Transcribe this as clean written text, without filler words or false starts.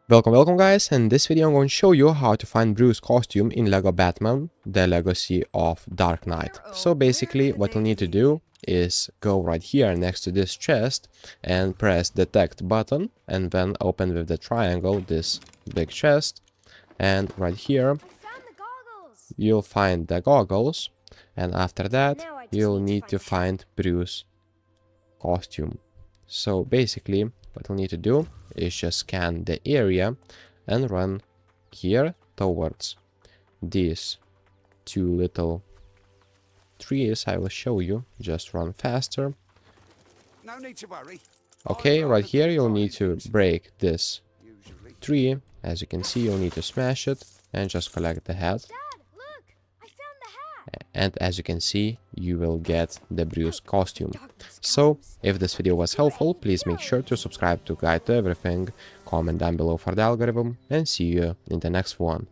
Welcome guys. In this video I'm going to show you how to find Bruce's costume in LEGO Batman, The Legacy of Dark Knight. So basically what you'll need to do is go right here next to this chest and press detect button, and then open with the triangle this big chest, and right here you'll find the goggles, and after that you'll need to find Bruce's costume. So basically what we'll need to do is just scan the area and run here towards these two little trees. I will show you. Just run faster. No need to worry. Okay, right here you'll need to break this tree. As you can see, you'll need to smash it and just collect the hat. Dad, look! I found the hat! And as you can see, you will get the Bruce costume. So, if this video was helpful, please make sure to subscribe to Guide to Everything, comment down below for the algorithm, and see you in the next one.